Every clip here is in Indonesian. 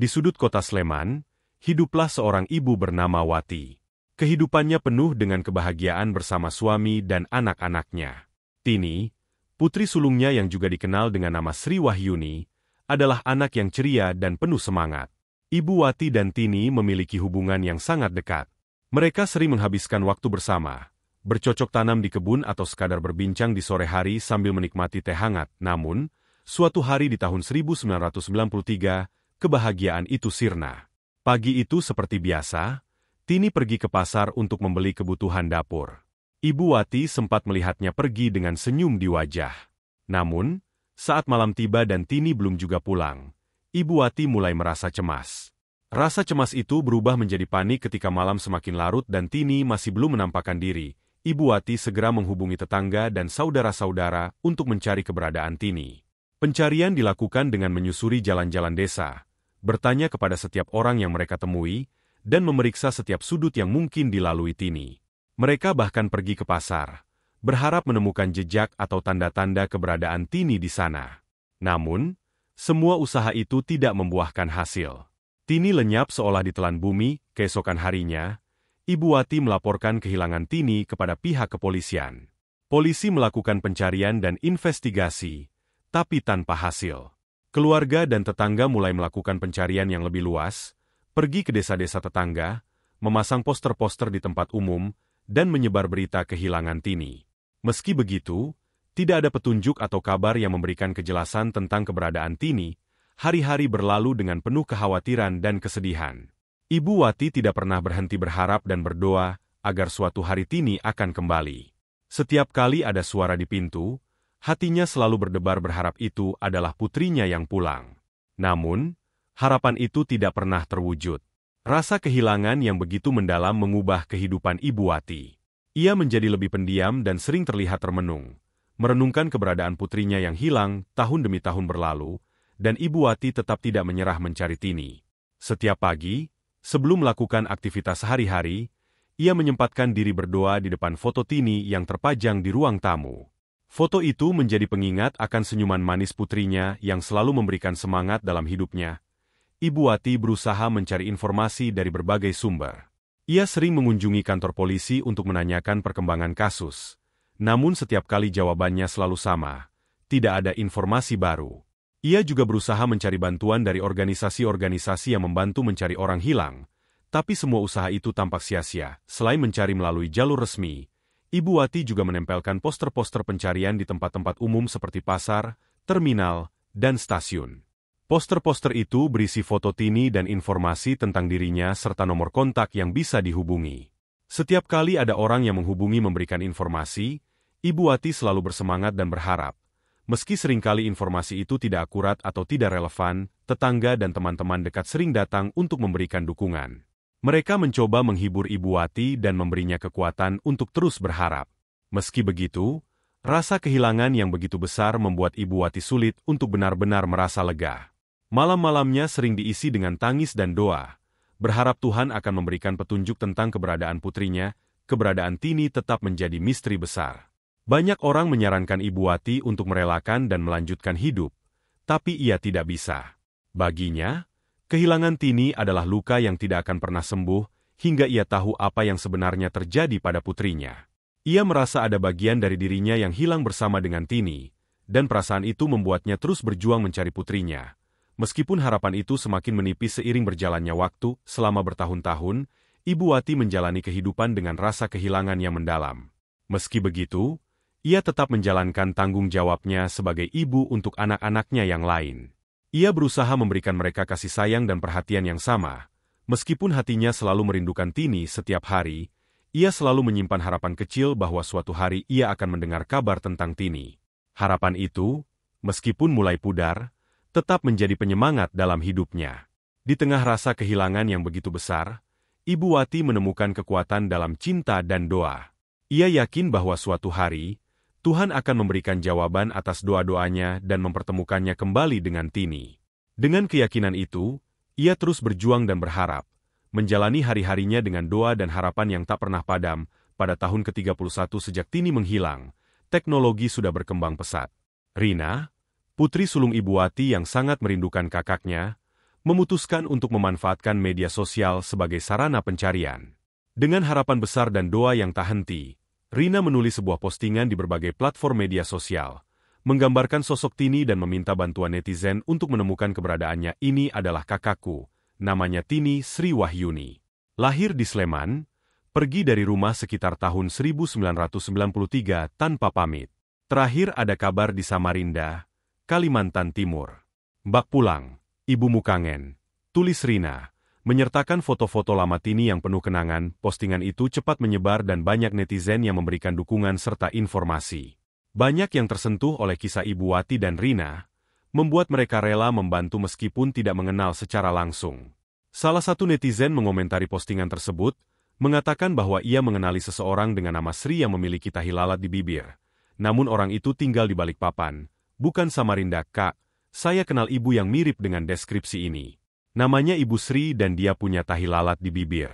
Di sudut kota Sleman, hiduplah seorang ibu bernama Wati. Kehidupannya penuh dengan kebahagiaan bersama suami dan anak-anaknya. Tini, putri sulungnya yang juga dikenal dengan nama Sri Wahyuni, adalah anak yang ceria dan penuh semangat. Ibu Wati dan Tini memiliki hubungan yang sangat dekat. Mereka sering menghabiskan waktu bersama, bercocok tanam di kebun atau sekadar berbincang di sore hari sambil menikmati teh hangat. Namun, suatu hari di tahun 1993, kebahagiaan itu sirna. Pagi itu seperti biasa, Tini pergi ke pasar untuk membeli kebutuhan dapur. Ibu Wati sempat melihatnya pergi dengan senyum di wajah. Namun, saat malam tiba dan Tini belum juga pulang, Ibu Wati mulai merasa cemas. Rasa cemas itu berubah menjadi panik ketika malam semakin larut dan Tini masih belum menampakkan diri. Ibu Wati segera menghubungi tetangga dan saudara-saudara untuk mencari keberadaan Tini. Pencarian dilakukan dengan menyusuri jalan-jalan desa, bertanya kepada setiap orang yang mereka temui, dan memeriksa setiap sudut yang mungkin dilalui Tini. Mereka bahkan pergi ke pasar, berharap menemukan jejak atau tanda-tanda keberadaan Tini di sana. Namun, semua usaha itu tidak membuahkan hasil. Tini lenyap seolah ditelan bumi. Keesokan harinya, Ibu Wati melaporkan kehilangan Tini kepada pihak kepolisian. Polisi melakukan pencarian dan investigasi, tapi tanpa hasil. Keluarga dan tetangga mulai melakukan pencarian yang lebih luas, pergi ke desa-desa tetangga, memasang poster-poster di tempat umum, dan menyebar berita kehilangan Tini. Meski begitu, tidak ada petunjuk atau kabar yang memberikan kejelasan tentang keberadaan Tini. Hari-hari berlalu dengan penuh kekhawatiran dan kesedihan. Ibu Wati tidak pernah berhenti berharap dan berdoa agar suatu hari Tini akan kembali. Setiap kali ada suara di pintu, hatinya selalu berdebar berharap itu adalah putrinya yang pulang. Namun, harapan itu tidak pernah terwujud. Rasa kehilangan yang begitu mendalam mengubah kehidupan Ibu Wati. Ia menjadi lebih pendiam dan sering terlihat termenung, merenungkan keberadaan putrinya yang hilang tahun demi tahun berlalu, dan Ibu Wati tetap tidak menyerah mencari Tini. Setiap pagi, sebelum melakukan aktivitas sehari-hari, ia menyempatkan diri berdoa di depan foto Tini yang terpajang di ruang tamu. Foto itu menjadi pengingat akan senyuman manis putrinya yang selalu memberikan semangat dalam hidupnya. Ibu Wati berusaha mencari informasi dari berbagai sumber. Ia sering mengunjungi kantor polisi untuk menanyakan perkembangan kasus. Namun setiap kali jawabannya selalu sama, tidak ada informasi baru. Ia juga berusaha mencari bantuan dari organisasi-organisasi yang membantu mencari orang hilang, tapi semua usaha itu tampak sia-sia. Selain mencari melalui jalur resmi, Ibu Wati juga menempelkan poster-poster pencarian di tempat-tempat umum seperti pasar, terminal, dan stasiun. Poster-poster itu berisi foto Tini dan informasi tentang dirinya serta nomor kontak yang bisa dihubungi. Setiap kali ada orang yang menghubungi memberikan informasi, Ibu Wati selalu bersemangat dan berharap. Meski seringkali informasi itu tidak akurat atau tidak relevan, tetangga dan teman-teman dekat sering datang untuk memberikan dukungan. Mereka mencoba menghibur Ibu Wati dan memberinya kekuatan untuk terus berharap. Meski begitu, rasa kehilangan yang begitu besar membuat Ibu Wati sulit untuk benar-benar merasa lega. Malam-malamnya sering diisi dengan tangis dan doa, berharap Tuhan akan memberikan petunjuk tentang keberadaan putrinya. Keberadaan Tini tetap menjadi misteri besar. Banyak orang menyarankan Ibu Wati untuk merelakan dan melanjutkan hidup, tapi ia tidak bisa. Baginya, kehilangan Tini adalah luka yang tidak akan pernah sembuh hingga ia tahu apa yang sebenarnya terjadi pada putrinya. Ia merasa ada bagian dari dirinya yang hilang bersama dengan Tini, dan perasaan itu membuatnya terus berjuang mencari putrinya. Meskipun harapan itu semakin menipis seiring berjalannya waktu, selama bertahun-tahun, Ibu Wati menjalani kehidupan dengan rasa kehilangan yang mendalam. Meski begitu, ia tetap menjalankan tanggung jawabnya sebagai ibu untuk anak-anaknya yang lain. Ia berusaha memberikan mereka kasih sayang dan perhatian yang sama. Meskipun hatinya selalu merindukan Tini setiap hari, ia selalu menyimpan harapan kecil bahwa suatu hari ia akan mendengar kabar tentang Tini. Harapan itu, meskipun mulai pudar, tetap menjadi penyemangat dalam hidupnya. Di tengah rasa kehilangan yang begitu besar, Ibu Wati menemukan kekuatan dalam cinta dan doa. Ia yakin bahwa suatu hari, Tuhan akan memberikan jawaban atas doa-doanya dan mempertemukannya kembali dengan Tini. Dengan keyakinan itu, ia terus berjuang dan berharap, menjalani hari-harinya dengan doa dan harapan yang tak pernah padam. Pada tahun ke-31 sejak Tini menghilang, teknologi sudah berkembang pesat. Rina, putri sulung Ibu Wati yang sangat merindukan kakaknya, memutuskan untuk memanfaatkan media sosial sebagai sarana pencarian. Dengan harapan besar dan doa yang tak henti, Rina menulis sebuah postingan di berbagai platform media sosial, menggambarkan sosok Tini dan meminta bantuan netizen untuk menemukan keberadaannya. Ini adalah kakakku, namanya Tini Sri Wahyuni. Lahir di Sleman, pergi dari rumah sekitar tahun 1993 tanpa pamit. Terakhir ada kabar di Samarinda, Kalimantan Timur. Bak pulang, ibumu kangen, tulis Rina. Menyertakan foto-foto lama Tini yang penuh kenangan, postingan itu cepat menyebar dan banyak netizen yang memberikan dukungan serta informasi. Banyak yang tersentuh oleh kisah Ibu Wati dan Rina, membuat mereka rela membantu meskipun tidak mengenal secara langsung. Salah satu netizen mengomentari postingan tersebut, mengatakan bahwa ia mengenali seseorang dengan nama Sri yang memiliki tahi lalat di bibir. Namun orang itu tinggal di Balikpapan, bukan Samarinda. Kak, saya kenal ibu yang mirip dengan deskripsi ini. Namanya Ibu Sri dan dia punya tahi lalat di bibir.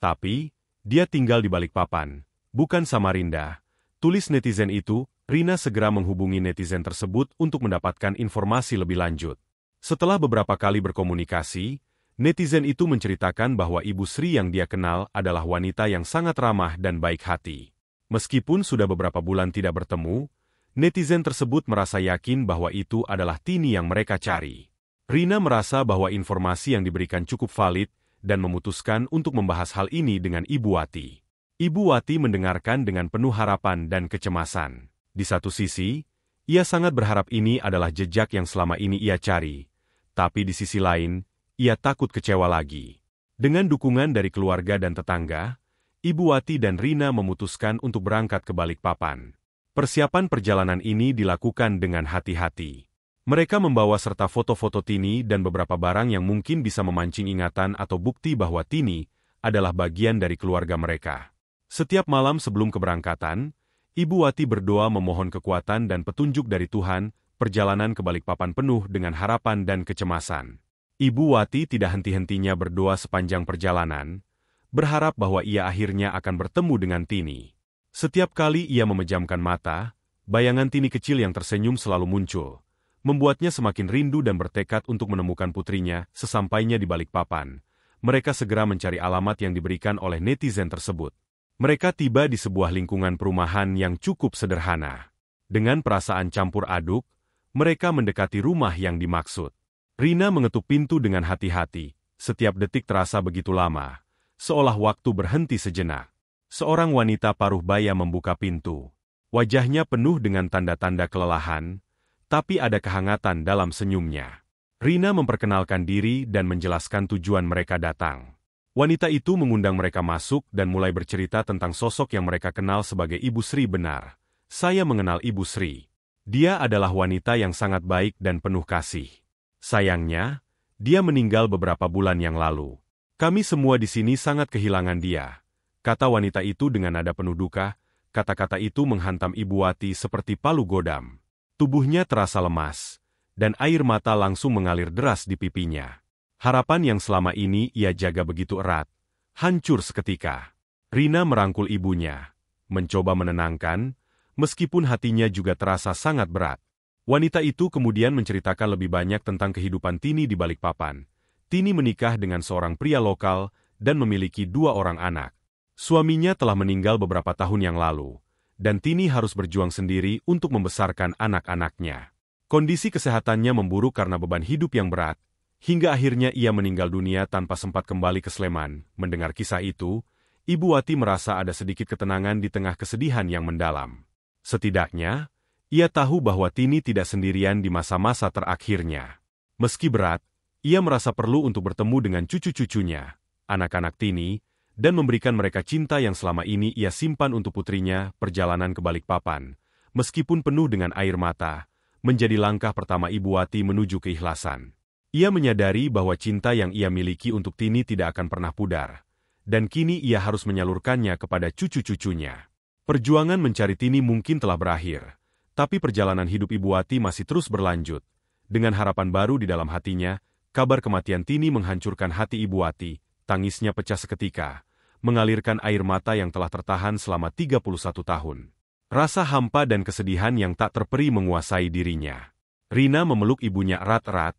Tapi, dia tinggal di Balikpapan, bukan Samarinda. Tulis netizen itu. Rina segera menghubungi netizen tersebut untuk mendapatkan informasi lebih lanjut. Setelah beberapa kali berkomunikasi, netizen itu menceritakan bahwa Ibu Sri yang dia kenal adalah wanita yang sangat ramah dan baik hati. Meskipun sudah beberapa bulan tidak bertemu, netizen tersebut merasa yakin bahwa itu adalah Tini yang mereka cari. Rina merasa bahwa informasi yang diberikan cukup valid dan memutuskan untuk membahas hal ini dengan Ibu Wati. Ibu Wati mendengarkan dengan penuh harapan dan kecemasan. Di satu sisi, ia sangat berharap ini adalah jejak yang selama ini ia cari. Tapi di sisi lain, ia takut kecewa lagi. Dengan dukungan dari keluarga dan tetangga, Ibu Wati dan Rina memutuskan untuk berangkat ke Balikpapan. Persiapan perjalanan ini dilakukan dengan hati-hati. Mereka membawa serta foto-foto Tini dan beberapa barang yang mungkin bisa memancing ingatan atau bukti bahwa Tini adalah bagian dari keluarga mereka. Setiap malam sebelum keberangkatan, Ibu Wati berdoa memohon kekuatan dan petunjuk dari Tuhan. Perjalanan ke Balikpapan penuh dengan harapan dan kecemasan. Ibu Wati tidak henti-hentinya berdoa sepanjang perjalanan, berharap bahwa ia akhirnya akan bertemu dengan Tini. Setiap kali ia memejamkan mata, bayangan Tini kecil yang tersenyum selalu muncul, membuatnya semakin rindu dan bertekad untuk menemukan putrinya. Sesampainya di Balikpapan, mereka segera mencari alamat yang diberikan oleh netizen tersebut. Mereka tiba di sebuah lingkungan perumahan yang cukup sederhana. Dengan perasaan campur aduk, mereka mendekati rumah yang dimaksud. Rina mengetuk pintu dengan hati-hati. Setiap detik terasa begitu lama, seolah waktu berhenti sejenak. Seorang wanita paruh baya membuka pintu. Wajahnya penuh dengan tanda-tanda kelelahan, tapi ada kehangatan dalam senyumnya. Rina memperkenalkan diri dan menjelaskan tujuan mereka datang. Wanita itu mengundang mereka masuk dan mulai bercerita tentang sosok yang mereka kenal sebagai Ibu Sri. Benar, saya mengenal Ibu Sri. Dia adalah wanita yang sangat baik dan penuh kasih. Sayangnya, dia meninggal beberapa bulan yang lalu. Kami semua di sini sangat kehilangan dia, kata wanita itu dengan nada penuh duka. Kata-kata itu menghantam Ibu Wati seperti palu godam. Tubuhnya terasa lemas, dan air mata langsung mengalir deras di pipinya. Harapan yang selama ini ia jaga begitu erat, hancur seketika. Rina merangkul ibunya, mencoba menenangkan, meskipun hatinya juga terasa sangat berat. Wanita itu kemudian menceritakan lebih banyak tentang kehidupan Tini di Balikpapan. Tini menikah dengan seorang pria lokal dan memiliki 2 orang anak. Suaminya telah meninggal beberapa tahun yang lalu, dan Tini harus berjuang sendiri untuk membesarkan anak-anaknya. Kondisi kesehatannya memburuk karena beban hidup yang berat, hingga akhirnya ia meninggal dunia tanpa sempat kembali ke Sleman. Mendengar kisah itu, Ibu Wati merasa ada sedikit ketenangan di tengah kesedihan yang mendalam. Setidaknya, ia tahu bahwa Tini tidak sendirian di masa-masa terakhirnya. Meski berat, ia merasa perlu untuk bertemu dengan cucu-cucunya, anak-anak Tini, dan memberikan mereka cinta yang selama ini ia simpan untuk putrinya. Perjalanan ke Balikpapan, meskipun penuh dengan air mata, menjadi langkah pertama Ibu Wati menuju keikhlasan. Ia menyadari bahwa cinta yang ia miliki untuk Tini tidak akan pernah pudar, dan kini ia harus menyalurkannya kepada cucu-cucunya. Perjuangan mencari Tini mungkin telah berakhir, tapi perjalanan hidup Ibu Wati masih terus berlanjut. Dengan harapan baru di dalam hatinya, kabar kematian Tini menghancurkan hati Ibu Wati. Tangisnya pecah seketika, mengalirkan air mata yang telah tertahan selama 31 tahun. Rasa hampa dan kesedihan yang tak terperi menguasai dirinya. Rina memeluk ibunya erat-erat,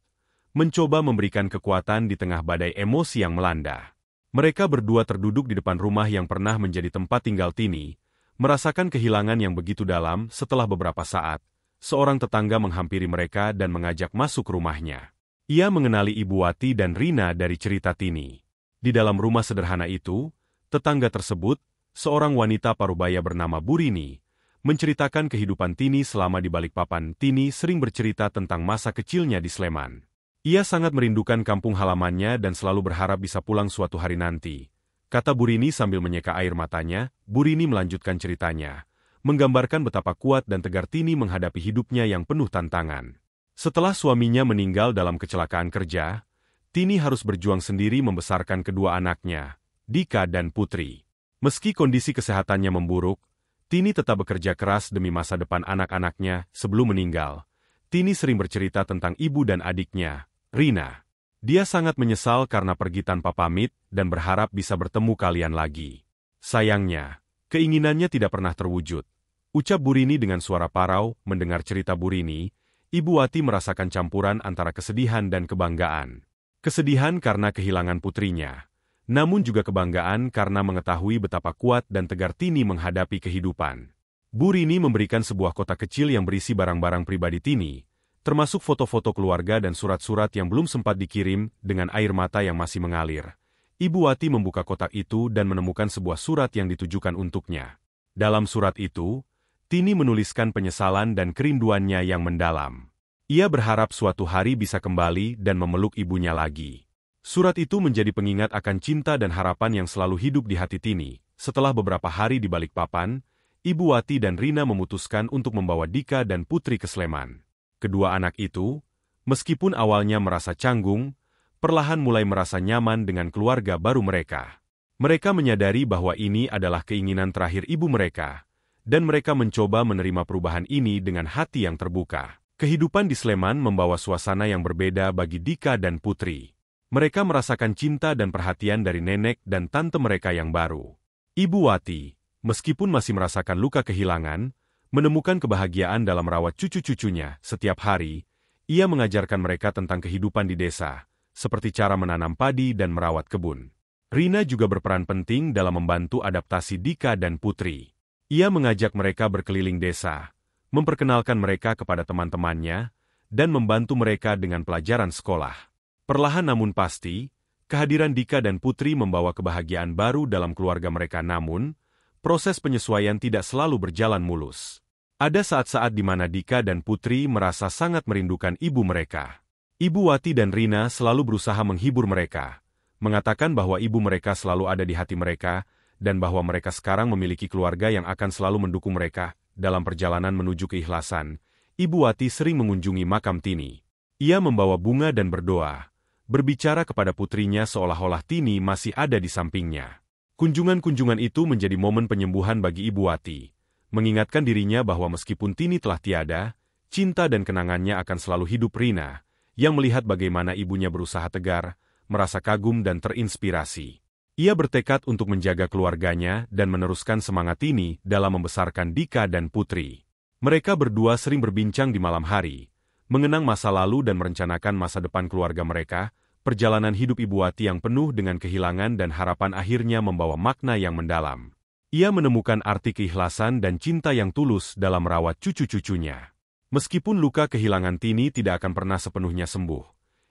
mencoba memberikan kekuatan di tengah badai emosi yang melanda. Mereka berdua terduduk di depan rumah yang pernah menjadi tempat tinggal Tini, merasakan kehilangan yang begitu dalam. Setelah beberapa saat, seorang tetangga menghampiri mereka dan mengajak masuk rumahnya. Ia mengenali Ibu Wati dan Rina dari cerita Tini. Di dalam rumah sederhana itu, tetangga tersebut, seorang wanita parubaya bernama Bu Rini, menceritakan kehidupan Tini selama di Balikpapan. Tini sering bercerita tentang masa kecilnya di Sleman. Ia sangat merindukan kampung halamannya dan selalu berharap bisa pulang suatu hari nanti, kata Bu Rini sambil menyeka air matanya. Bu Rini melanjutkan ceritanya, menggambarkan betapa kuat dan tegar Tini menghadapi hidupnya yang penuh tantangan. Setelah suaminya meninggal dalam kecelakaan kerja, Tini harus berjuang sendiri membesarkan kedua anaknya, Dika dan Putri. Meski kondisi kesehatannya memburuk, Tini tetap bekerja keras demi masa depan anak-anaknya. Sebelum meninggal, Tini sering bercerita tentang ibu dan adiknya, Rina. Dia sangat menyesal karena pergi tanpa pamit dan berharap bisa bertemu kalian lagi. Sayangnya, keinginannya tidak pernah terwujud, ucap Bu Rini dengan suara parau. Mendengar cerita Bu Rini, Ibu Wati merasakan campuran antara kesedihan dan kebanggaan. Kesedihan karena kehilangan putrinya, namun juga kebanggaan karena mengetahui betapa kuat dan tegar Tini menghadapi kehidupan. Bu Rini memberikan sebuah kotak kecil yang berisi barang-barang pribadi Tini, termasuk foto-foto keluarga dan surat-surat yang belum sempat dikirim. Dengan air mata yang masih mengalir, Ibu Wati membuka kotak itu dan menemukan sebuah surat yang ditujukan untuknya. Dalam surat itu, Tini menuliskan penyesalan dan kerinduannya yang mendalam. Ia berharap suatu hari bisa kembali dan memeluk ibunya lagi. Surat itu menjadi pengingat akan cinta dan harapan yang selalu hidup di hati Tini. Setelah beberapa hari di Balikpapan, Ibu Wati dan Rina memutuskan untuk membawa Dika dan Putri ke Sleman. Kedua anak itu, meskipun awalnya merasa canggung, perlahan mulai merasa nyaman dengan keluarga baru mereka. Mereka menyadari bahwa ini adalah keinginan terakhir ibu mereka, dan mereka mencoba menerima perubahan ini dengan hati yang terbuka. Kehidupan di Sleman membawa suasana yang berbeda bagi Dika dan Putri. Mereka merasakan cinta dan perhatian dari nenek dan tante mereka yang baru. Ibu Wati, meskipun masih merasakan luka kehilangan, menemukan kebahagiaan dalam merawat cucu-cucunya. Setiap hari, ia mengajarkan mereka tentang kehidupan di desa, seperti cara menanam padi dan merawat kebun. Rina juga berperan penting dalam membantu adaptasi Dika dan Putri. Ia mengajak mereka berkeliling desa, memperkenalkan mereka kepada teman-temannya, dan membantu mereka dengan pelajaran sekolah. Perlahan namun pasti, kehadiran Dika dan Putri membawa kebahagiaan baru dalam keluarga mereka. Namun, proses penyesuaian tidak selalu berjalan mulus. Ada saat-saat di mana Dika dan Putri merasa sangat merindukan ibu mereka. Ibu Wati dan Rina selalu berusaha menghibur mereka, mengatakan bahwa ibu mereka selalu ada di hati mereka, dan bahwa mereka sekarang memiliki keluarga yang akan selalu mendukung mereka. Dalam perjalanan menuju keikhlasan, Ibu Wati sering mengunjungi makam Tini. Ia membawa bunga dan berdoa, berbicara kepada putrinya seolah-olah Tini masih ada di sampingnya. Kunjungan-kunjungan itu menjadi momen penyembuhan bagi Ibu Wati, mengingatkan dirinya bahwa meskipun Tini telah tiada, cinta dan kenangannya akan selalu hidup. Rina, yang melihat bagaimana ibunya berusaha tegar, merasa kagum dan terinspirasi. Ia bertekad untuk menjaga keluarganya dan meneruskan semangat Tini dalam membesarkan Dika dan Putri. Mereka berdua sering berbincang di malam hari, mengenang masa lalu dan merencanakan masa depan keluarga mereka. Perjalanan hidup Ibu Wati yang penuh dengan kehilangan dan harapan akhirnya membawa makna yang mendalam. Ia menemukan arti keikhlasan dan cinta yang tulus dalam merawat cucu-cucunya. Meskipun luka kehilangan Tini tidak akan pernah sepenuhnya sembuh,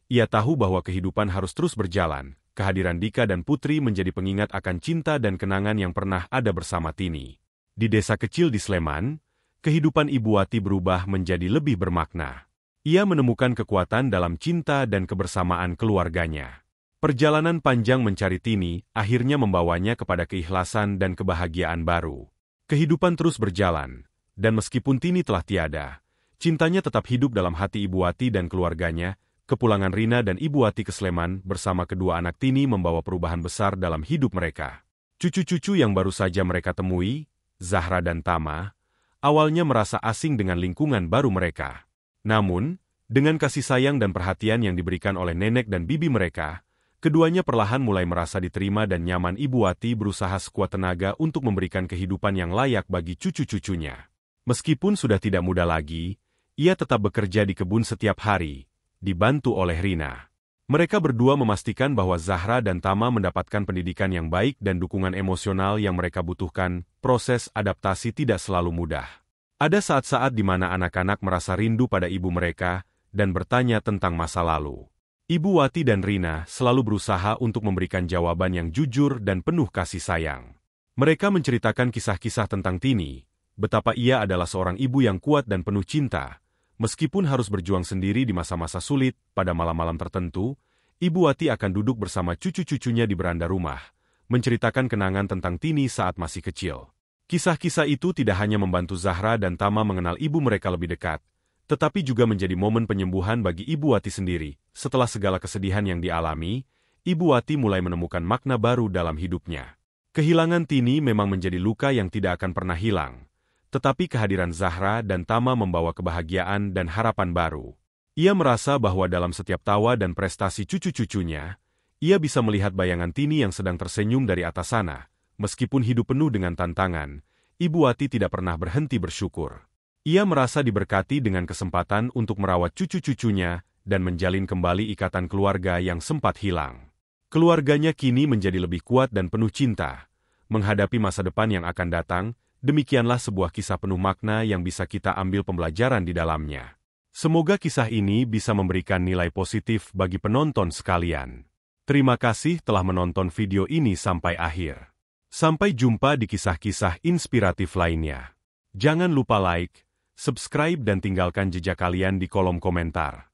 ia tahu bahwa kehidupan harus terus berjalan. Kehadiran Dika dan Putri menjadi pengingat akan cinta dan kenangan yang pernah ada bersama Tini. Di desa kecil di Sleman, kehidupan Ibu Wati berubah menjadi lebih bermakna. Ia menemukan kekuatan dalam cinta dan kebersamaan keluarganya. Perjalanan panjang mencari Tini akhirnya membawanya kepada keikhlasan dan kebahagiaan baru. Kehidupan terus berjalan, dan meskipun Tini telah tiada, cintanya tetap hidup dalam hati Ibu Wati dan keluarganya. Kepulangan Rina dan Ibu Wati ke Sleman bersama kedua anak Tini membawa perubahan besar dalam hidup mereka. Cucu-cucu yang baru saja mereka temui, Zahra dan Tama, awalnya merasa asing dengan lingkungan baru mereka. Namun, dengan kasih sayang dan perhatian yang diberikan oleh nenek dan bibi mereka, keduanya perlahan mulai merasa diterima dan nyaman. Ibu Wati berusaha sekuat tenaga untuk memberikan kehidupan yang layak bagi cucu-cucunya. Meskipun sudah tidak muda lagi, ia tetap bekerja di kebun setiap hari, dibantu oleh Rina. Mereka berdua memastikan bahwa Zahra dan Tama mendapatkan pendidikan yang baik dan dukungan emosional yang mereka butuhkan. Proses adaptasi tidak selalu mudah. Ada saat-saat di mana anak-anak merasa rindu pada ibu mereka dan bertanya tentang masa lalu. Ibu Wati dan Rina selalu berusaha untuk memberikan jawaban yang jujur dan penuh kasih sayang. Mereka menceritakan kisah-kisah tentang Tini, betapa ia adalah seorang ibu yang kuat dan penuh cinta. Meskipun harus berjuang sendiri di masa-masa sulit, pada malam-malam tertentu, Ibu Wati akan duduk bersama cucu-cucunya di beranda rumah, menceritakan kenangan tentang Tini saat masih kecil. Kisah-kisah itu tidak hanya membantu Zahra dan Tama mengenal ibu mereka lebih dekat, tetapi juga menjadi momen penyembuhan bagi Ibu Wati sendiri. Setelah segala kesedihan yang dialami, Ibu Wati mulai menemukan makna baru dalam hidupnya. Kehilangan Tini memang menjadi luka yang tidak akan pernah hilang. Tetapi kehadiran Zahra dan Tama membawa kebahagiaan dan harapan baru. Ia merasa bahwa dalam setiap tawa dan prestasi cucu-cucunya, ia bisa melihat bayangan Tini yang sedang tersenyum dari atas sana. Meskipun hidup penuh dengan tantangan, Ibu Wati tidak pernah berhenti bersyukur. Ia merasa diberkati dengan kesempatan untuk merawat cucu-cucunya dan menjalin kembali ikatan keluarga yang sempat hilang. Keluarganya kini menjadi lebih kuat dan penuh cinta. Menghadapi masa depan yang akan datang, demikianlah sebuah kisah penuh makna yang bisa kita ambil pembelajaran di dalamnya. Semoga kisah ini bisa memberikan nilai positif bagi penonton sekalian. Terima kasih telah menonton video ini sampai akhir. Sampai jumpa di kisah-kisah inspiratif lainnya. Jangan lupa like, subscribe dan tinggalkan jejak kalian di kolom komentar.